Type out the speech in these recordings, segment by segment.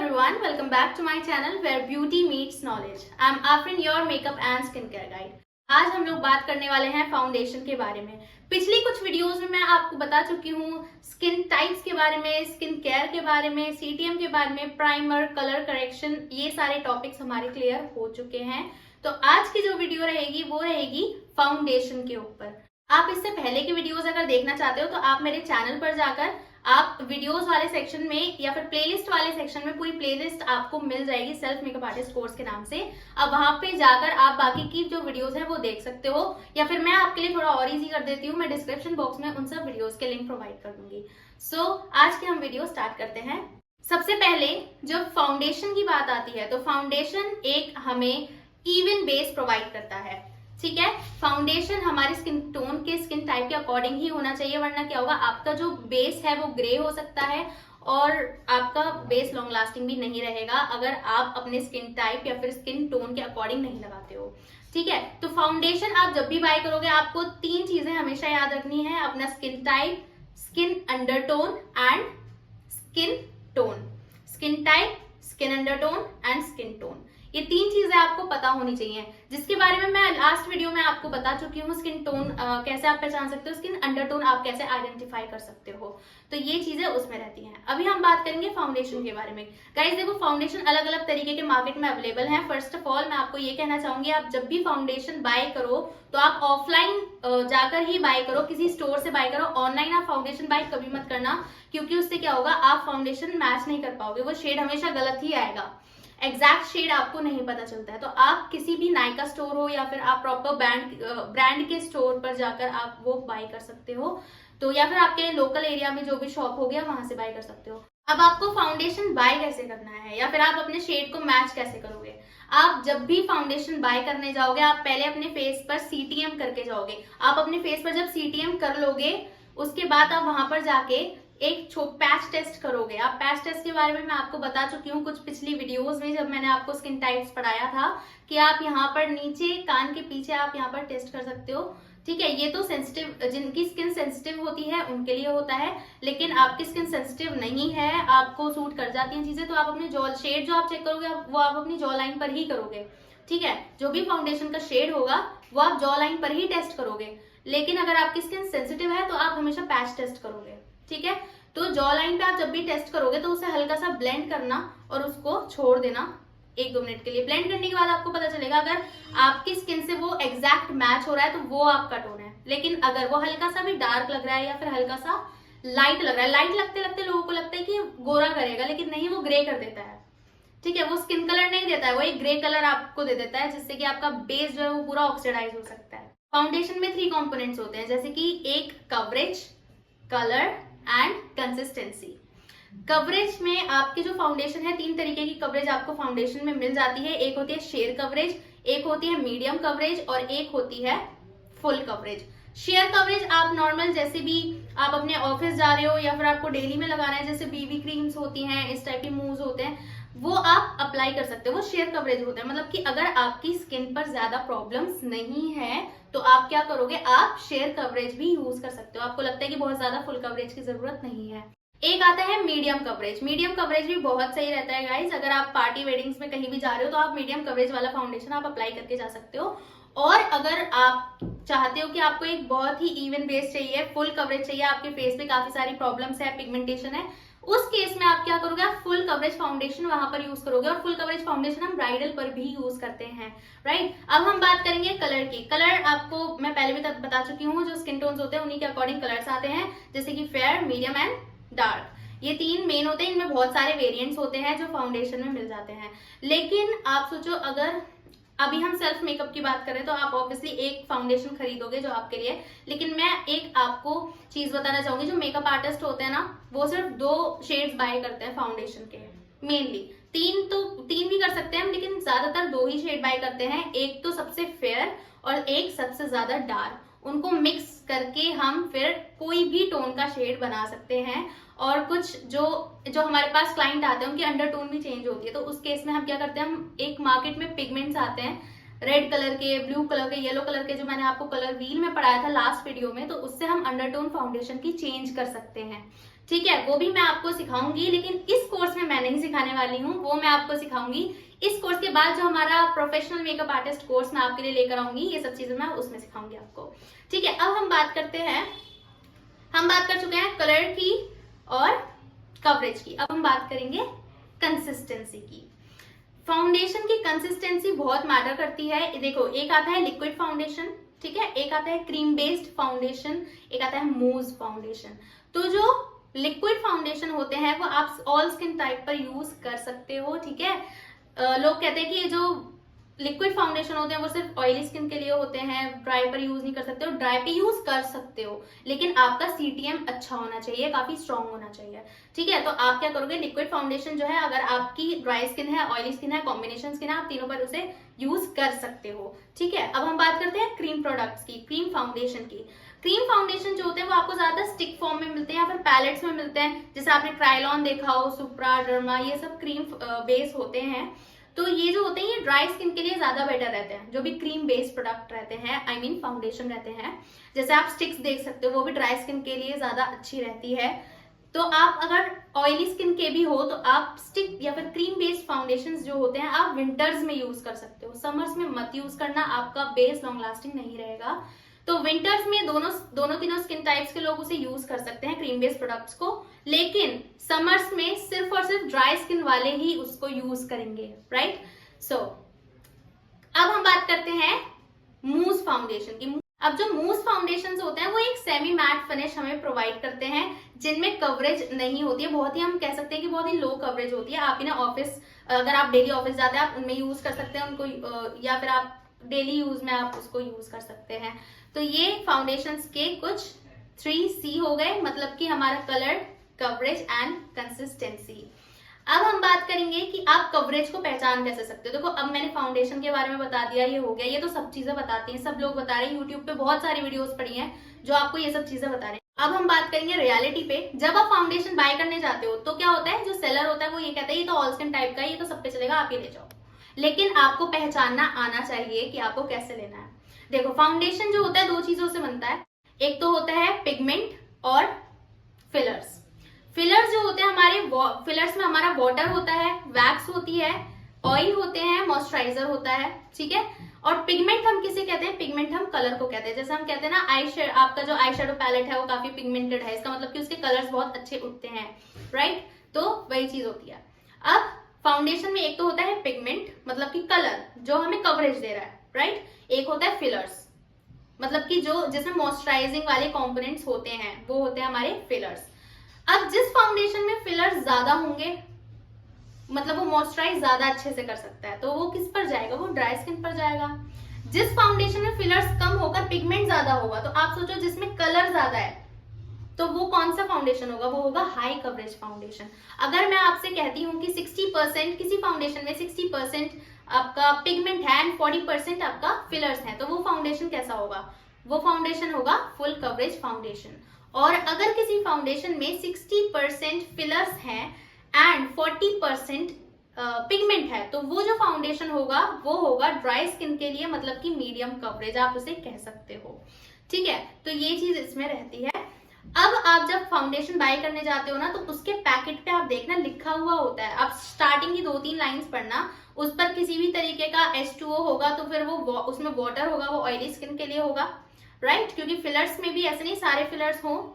everyone, welcome back to my channel where beauty meets knowledge. I am Afrin, your makeup and skincare guide. आज हम लोग बात करने वाले हैं फाउंडेशन के बारे में। पिछली कुछ वीडियोस में मैं आपको बता चुकी हूँ स्किन टाइप्स के बारे में, स्किन केयर के बारे में, सीटीएम के बारे में, प्राइमर, कलर करेक्शन, ये सारे टॉपिक्स हमारे क्लियर हो चुके हैं। तो आज की जो वीडियो रहेगी वो रहेगी फाउंडेशन के ऊपर। आप इससे पहले की वीडियोस अगर देखना चाहते हो तो आप मेरे चैनल पर जाकर आप वीडियोस वाले सेक्शन में या फिर प्लेलिस्ट वाले सेक्शन में पूरी प्लेलिस्ट आपको मिल जाएगी सेल्फ मेकअप आर्टिस्ट कोर्स के नाम से। अब वहां पे जाकर आप बाकी की जो वीडियोस हैं वो देख सकते हो, या फिर मैं आपके लिए थोड़ा और इजी कर देती हूँ, मैं डिस्क्रिप्शन बॉक्स में उन सब वीडियोस के लिंक प्रोवाइड कर दूंगी। सो आज के हम वीडियो स्टार्ट करते हैं। सबसे पहले जब फाउंडेशन की बात आती है तो फाउंडेशन एक हमें इवन बेस प्रोवाइड करता है, ठीक है। फाउंडेशन हमारे स्किन टोन के, स्किन टाइप के अकॉर्डिंग ही होना चाहिए, वरना क्या होगा, आपका जो बेस है वो ग्रे हो सकता है और आपका बेस लॉन्ग लास्टिंग भी नहीं रहेगा अगर आप अपने स्किन टाइप या फिर स्किन टोन के अकॉर्डिंग नहीं लगाते हो, ठीक है। तो फाउंडेशन आप जब भी बाय करोगे आपको तीन चीजें हमेशा याद रखनी है, अपना skin type, skin undertone and skin tone. Skin type, skin undertone and skin tone, ये तीन चीजें आपको पता होनी चाहिए, जिसके बारे में मैं लास्ट वीडियो में आपको बता चुकी हूँ। स्किन टोन कैसे आप पहचान सकते हो, स्किन अंडरटोन आप कैसे आइडेंटिफाई कर सकते हो, तो ये चीजें उसमें रहती हैं। अभी हम बात करेंगे फाउंडेशन के बारे में। गाइस देखो, फाउंडेशन अलग अलग तरीके के मार्केट में अवेलेबल है। फर्स्ट ऑफ ऑल मैं आपको ये कहना चाहूंगी, आप जब भी फाउंडेशन बाय करो तो आप ऑफलाइन जाकर ही बाय करो, किसी स्टोर से बाय करो। ऑनलाइन आप फाउंडेशन बाय कभी मत करना, क्योंकि उससे क्या होगा, आप फाउंडेशन मैच नहीं कर पाओगे, वो शेड हमेशा गलत ही आएगा, एग्जैक्ट शेड आपको नहीं पता चलता है। तो आप किसी भी नायका स्टोर हो या फिर आप प्रॉपर ब्रांड के स्टोर पर जाकर आप वो बाय कर सकते हो, तो या फिर आपके लोकल एरिया में जो भी शॉप हो गया वहां से बाय कर सकते हो। अब आपको फाउंडेशन बाय कैसे करना है या फिर आप अपने शेड को मैच कैसे करोगे। आप जब भी फाउंडेशन बाय करने जाओगे आप पहले अपने फेस पर सीटीएम करके जाओगे। आप अपने फेस पर जब सीटीएम कर लोगे उसके बाद आप वहां पर जाके एक पैच टेस्ट करोगे। आप पैच टेस्ट के बारे में मैं आपको बता चुकी हूँ कुछ पिछली वीडियोस में, जब मैंने आपको स्किन टाइप्स पढ़ाया था कि आप यहाँ पर नीचे कान के पीछे आप यहाँ पर टेस्ट कर सकते हो, ठीक है। ये तो सेंसिटिव, जिनकी स्किन सेंसिटिव होती है उनके लिए होता है, लेकिन आपकी स्किन सेंसिटिव नहीं है, आपको सूट कर जाती हैं चीजें, तो आप अपने जॉ शेड जो आप चेक करोगे वो आप अपनी जॉ लाइन पर ही करोगे, ठीक है। जो भी फाउंडेशन का शेड होगा वो आप जॉ लाइन पर ही टेस्ट करोगे, लेकिन अगर आपकी स्किन सेंसिटिव है तो आप हमेशा पैच टेस्ट करोगे, ठीक है। तो जॉ लाइन पे आप जब भी टेस्ट करोगे तो उसे हल्का सा ब्लेंड करना और उसको छोड़ देना 1-2 मिनट के लिए। ब्लेंड करने के बाद आपको पता चलेगा अगर आपकी स्किन से वो एग्जैक्ट मैच हो रहा है तो वो आपका टोन है, लेकिन अगर वो हल्का सा भी डार्क लग रहा है या फिर हल्का सा लाइट लग रहा है, लाइट लगते लगते लोगों को लगता है कि गोरा करेगा, लेकिन नहीं, वो ग्रे कर देता है, ठीक है। वो स्किन कलर नहीं देता है, वो एक ग्रे कलर आपको दे देता है, जिससे कि आपका बेस जो है वो पूरा ऑक्सीडाइज हो सकता है। फाउंडेशन में 3 कंपोनेंट्स होते हैं, जैसे कि एक coverage, colour and consistency. Coverage में आपकी जो फाउंडेशन है 3 तरीके की कवरेज आपको फाउंडेशन में मिल जाती है। एक होती है शेयर कवरेज, एक होती है मीडियम कवरेज और एक होती है फुल कवरेज। शेयर कवरेज आप नॉर्मल जैसे भी आप अपने ऑफिस जा रहे हो या फिर आपको डेली में लगाना है, जैसे बीबी क्रीम्स होती हैं, इस टाइप के मूव्स होते हैं, वो आप अप्लाई कर सकते हो, वो शेयर कवरेज होता है। मतलब कि अगर आपकी स्किन पर ज्यादा प्रॉब्लम्स नहीं है तो आप क्या करोगे, आप शेयर कवरेज भी यूज कर सकते हो। आपको लगता है कि बहुत ज्यादा फुल कवरेज की जरूरत नहीं है। एक आता है मीडियम कवरेज। मीडियम कवरेज भी बहुत सही रहता है गाइस। अगर आप पार्टी वेडिंग्स में कहीं भी जा रहे हो तो आप मीडियम कवरेज वाला फाउंडेशन आप अप्लाई करके जा सकते हो। और अगर आप चाहते हो कि आपको एक बहुत ही इवन बेस चाहिए, फुल कवरेज चाहिए, आपके फेस पे काफी सारी प्रॉब्लम्स है, पिगमेंटेशन है, उस केस में आप क्या करोगे, आप फुल कवरेज फाउंडेशन वहां पर यूज करोगे। और फुल कवरेज फाउंडेशन हम ब्राइडल पर भी यूज करते हैं, राइट। अब हम बात करेंगे कलर की। कलर आपको मैं पहले भी बता चुकी हूँ, जो स्किन टोन्स होते हैं उन्हीं के अकॉर्डिंग कलर्स आते हैं, जैसे कि फेयर, मीडियम एंड डार्क। ये 3 मेन होते हैं, इनमें बहुत सारे वेरिएंट्स होते हैं जो फाउंडेशन में मिल जाते हैं। लेकिन आप सोचो, अगर अभी हम सेल्फ मेकअप की बात करें तो आप ऑब्वियसली एक फाउंडेशन खरीदोगे जो आपके लिए, लेकिन मैं एक आपको चीज बताना चाहूंगी, जो मेकअप आर्टिस्ट होते हैं ना वो सिर्फ 2 शेड्स बाय करते हैं फाउंडेशन के, मेनली 3 भी कर सकते हैं, लेकिन ज्यादातर 2 ही शेड बाय करते हैं। एक तो सबसे फेयर और एक सबसे ज्यादा डार्क, उनको मिक्स करके हम फिर कोई भी टोन का शेड बना सकते हैं। और कुछ जो हमारे पास क्लाइंट आते हैं उनकी अंडरटोन भी चेंज होती है, तो उस केस में हम क्या करते हैं, हम एक मार्केट में पिगमेंट्स आते हैं रेड कलर के, ब्लू कलर के, येलो कलर के, जो मैंने आपको कलर व्हील में पढ़ाया था लास्ट वीडियो में, तो उससे हम अंडरटोन फाउंडेशन की चेंज कर सकते हैं, ठीक है, वो भी मैं आपको सिखाऊंगी, लेकिन इस कोर्स में मैं नहीं सिखाने वाली हूँ, वो मैं आपको सिखाऊंगी इस कोर्स के बाद। जो हमारा प्रोफेशनल मेकअप आर्टिस्ट कोर्स मैं आपके लिए लेकर आऊंगी, ये सब चीजें मैं उसमें सिखाऊंगी आपको। ठीक है, अब हम बात करते हैं, हम बात कर चुके हैं कलर की और कवरेज की, अब हम बात करेंगे कंसिस्टेंसी की। फाउंडेशन की कंसिस्टेंसी बहुत मैटर करती है। देखो, एक आता है लिक्विड फाउंडेशन, ठीक है, एक आता है क्रीम बेस्ड फाउंडेशन, एक आता है मूज फाउंडेशन। तो जो लिक्विड फाउंडेशन होते हैं वो आप ऑल स्किन टाइप पर यूज कर सकते हो, ठीक है। लोग कहते हैं कि ये जो लिक्विड फाउंडेशन होते हैं वो सिर्फ ऑयली स्किन के लिए होते हैं, ड्राई पर यूज नहीं कर सकते हो। ड्राई पे यूज कर सकते हो, लेकिन आपका सीटीएम अच्छा होना चाहिए, काफी स्ट्रांग होना चाहिए, ठीक है। तो आप क्या करोगे, लिक्विड फाउंडेशन जो है, अगर आपकी ड्राई स्किन है, ऑयली स्किन है, कॉम्बिनेशन स्किन है, आप तीनों पर उसे यूज कर सकते हो, ठीक है। अब हम बात करते हैं क्रीम प्रोडक्ट्स की, क्रीम फाउंडेशन की। क्रीम फाउंडेशन जो होते हैं वो आपको ज्यादा स्टिक फॉर्म में मिलते हैं या फिर पैलेट्स में मिलते हैं, जैसे आपने ट्रायलॉन देखा हो, सुप्रा, डर्मा, ये सब क्रीम बेस होते हैं। तो ये जो होते हैं ये ड्राई स्किन के लिए ज्यादा बेटर रहते हैं, जो भी क्रीम बेस्ड प्रोडक्ट रहते हैं, आई मीन फाउंडेशन रहते हैं। जैसे आप स्टिक्स देख सकते हो, वो भी ड्राई स्किन के लिए ज्यादा अच्छी रहती है। तो आप अगर ऑयली स्किन के भी हो तो आप स्टिक या फिर क्रीम बेस्ड फाउंडेशंस जो होते हैं आप विंटर्स में यूज कर सकते हो, समर्स में मत यूज करना, आपका बेस लॉन्ग लास्टिंग नहीं रहेगा। तो विंटर्स में दोनों तीनों स्किन टाइप्स के लोग उसे यूज कर सकते हैं, क्रीम बेस्ड प्रोडक्ट्स को, लेकिन समर्स में सिर्फ और सिर्फ ड्राई स्किन वाले ही उसको यूज करेंगे, राइट। सो अब हम बात करते हैं मूज फाउंडेशन की। अब जो मूज फाउंडेशन होते हैं वो एक सेमी मैट फिनिश हमें प्रोवाइड करते हैं, जिनमें कवरेज नहीं होती है, बहुत ही, हम कह सकते हैं कि बहुत ही लो कवरेज होती है। आप इन्हें ऑफिस, अगर आप डेली ऑफिस जाते हैं आप उनमें यूज कर सकते हैं उनको, या फिर आप डेली यूज में आप उसको यूज कर सकते हैं। तो ये फाउंडेशंस के कुछ 3C हो गए, मतलब कि हमारा कलर, कवरेज एंड कंसिस्टेंसी। अब हम बात करेंगे कि आप कवरेज को पहचान कैसे सकते हो। देखो, अब मैंने फाउंडेशन के बारे में बता दिया, ये हो गया, ये तो सब चीजें बताती हैं, सब लोग बता रहे हैं, यूट्यूब पे बहुत सारी वीडियोस पड़ी हैं जो आपको ये सब चीजें बता रहे हैं। अब हम बात करेंगे रियलिटी पे। जब आप फाउंडेशन बाय करने जाते हो तो क्या होता है, जो सेलर होता है वो ये कहता है ये तो ऑल स्किन टाइप का है, ये तो सब पे चलेगा, आप ये ले जाओ। लेकिन आपको पहचानना आना चाहिए कि आपको कैसे लेना है। देखो, फाउंडेशन जो होता है दो चीजों से बनता है, एक तो होता है पिगमेंट और फिलर्स। फिलर्स जो होते हैं हमारे, फिलर्स में हमारा वाटर होता है, वैक्स होती है, ऑयल होते हैं, मॉइस्चराइजर होता है, ठीक है। और पिगमेंट हम किसे कहते हैं, पिगमेंट हम कलर को कहते हैं। जैसे हम कहते हैं ना, आपका जो आई शेडो पैलेट है वो काफी पिगमेंटेड है, इसका मतलब कि उसके कलर्स बहुत अच्छे उठते हैं, राइट। तो वही चीज होती है। अब फाउंडेशन में एक तो होता है पिगमेंट, मतलब कि कलर जो हमें कवरेज दे रहा है, राइट। एक होता है फिलर्स, मतलब कि जो जिसमें मॉइस्चराइजिंग वाले कंपोनेंट्स होते हैं, वो होते हैं हमारे फिलर्स। अब जिस फाउंडेशन में फिलर्स ज्यादा होंगे, मतलब वो मॉइस्चराइज ज्यादा अच्छे से कर सकता है, तो वो किस पर जाएगा, वो ड्राई स्किन पर जाएगा। जिस फाउंडेशन में फिलर्स कम होकर पिगमेंट ज्यादा होगा, तो आप सोचो जिसमें कलर ज्यादा है, तो वो कौन सा फाउंडेशन होगा, वो होगा हाई कवरेज फाउंडेशन। अगर मैं आपसे कहती हूँ कि 60% किसी फाउंडेशन में 60% आपका पिगमेंट है एंड 40% आपका फिलर्स है, तो वो फाउंडेशन कैसा होगा, वो फाउंडेशन होगा फुल कवरेज फाउंडेशन। और अगर किसी फाउंडेशन में 60% फिलर्स हैं एंड 40% पिगमेंट है, तो वो जो फाउंडेशन होगा वो होगा ड्राई स्किन के लिए, मतलब कि मीडियम कवरेज आप उसे कह सकते हो, ठीक है। तो ये चीज इसमें रहती है। अब आप जब फाउंडेशन बाय करने जाते हो ना, तो उसके पैकेट पे आप देखना लिखा हुआ होता है, आप स्टार्टिंग की 2-3 लाइंस पढ़ना, उस पर किसी भी तरीके का H2O होगा तो फिर वो उसमें वाटर होगा, वो ऑयली स्किन के लिए होगा, राइट। क्योंकि फिलर्स में भी ऐसे नहीं सारे फिलर्स हो,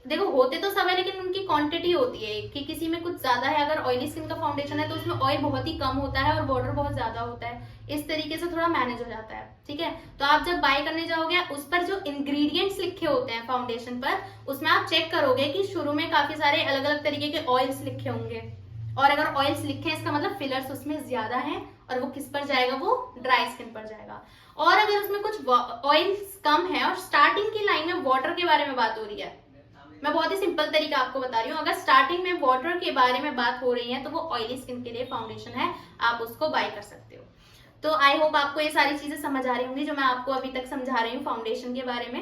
देखो होते तो सब है, लेकिन उनकी क्वांटिटी होती है कि किसी में कुछ ज्यादा है। अगर ऑयली स्किन का फाउंडेशन है तो उसमें ऑयल बहुत ही कम होता है और वाटर बहुत ज्यादा होता है, इस तरीके से थोड़ा मैनेज हो जाता है, ठीक है। तो आप जब बाय करने जाओगे, उस पर जो इंग्रेडिएंट्स लिखे होते हैं फाउंडेशन पर, उसमें आप चेक करोगे कि शुरू में काफी सारे अलग अलग तरीके के ऑयल्स लिखे होंगे, और अगर ऑयल्स लिखे हैं इसका मतलब फिलर्स उसमें ज्यादा है, और वो किस पर जाएगा, वो ड्राई स्किन पर जाएगा। और अगर उसमें कुछ ऑयल्स कम है और स्टार्टिंग की लाइन में वाटर के बारे में बात हो रही है, मैं बहुत ही सिंपल तरीका आपको बता रही हूँ, अगर स्टार्टिंग में वाटर के बारे में बात हो रही है तो वो ऑयली स्किन के लिए फाउंडेशन है, आप उसको बाय कर सकते हो। तो आई होप आपको ये सारी चीजें समझ आ रही होंगी जो मैं आपको अभी तक समझा रही हूँ फाउंडेशन के बारे में।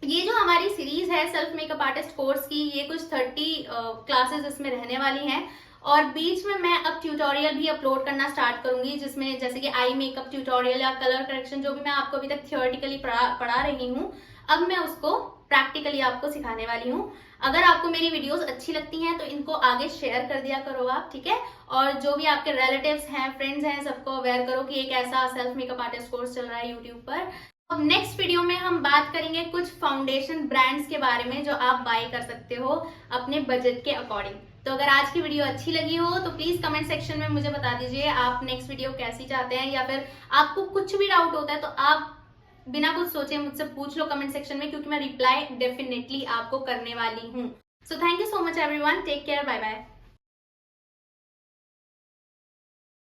ये जो हमारी सीरीज है सेल्फ मेकअप आर्टिस्ट कोर्स की, ये कुछ 30 क्लासेस इसमें रहने वाली हैं, और बीच में मैं अब ट्यूटोरियल भी अपलोड करना स्टार्ट करूंगी, जिसमें जैसे कि आई मेकअप ट्यूटोरियल या कलर करेक्शन, जो भी मैं आपको अभी तक थियोरेटिकली पढ़ा रही हूँ, अब मैं उसको प्रैक्टिकली आपको सिखाने वाली हूँ। अगर आपको मेरी वीडियोस अच्छी लगती हैं तो इनको आगे शेयर कर दिया करो आप, ठीक है। और जो भी आपके रिलेटिव्स हैं, फ्रेंड्स हैं, सबको अवेयर करो कि एक ऐसा सेल्फ मेकअप आर्टिस्ट कोर्स चल रहा है यूट्यूब पर। अब नेक्स्ट वीडियो में हम बात करेंगे कुछ फाउंडेशन ब्रांड्स के बारे में जो आप बाय कर सकते हो अपने बजट के अकॉर्डिंग। तो अगर आज की वीडियो अच्छी लगी हो तो प्लीज कमेंट सेक्शन में मुझे बता दीजिए आप नेक्स्ट वीडियो कैसी चाहते हैं, या फिर आपको कुछ भी डाउट होता है तो आप बिना कुछ सोचे मुझसे पूछ लो कमेंट सेक्शन में, क्योंकि मैं रिप्लाई डेफिनेटली आपको करने वाली हूँ। So thank you so much everyone, take care, bye bye.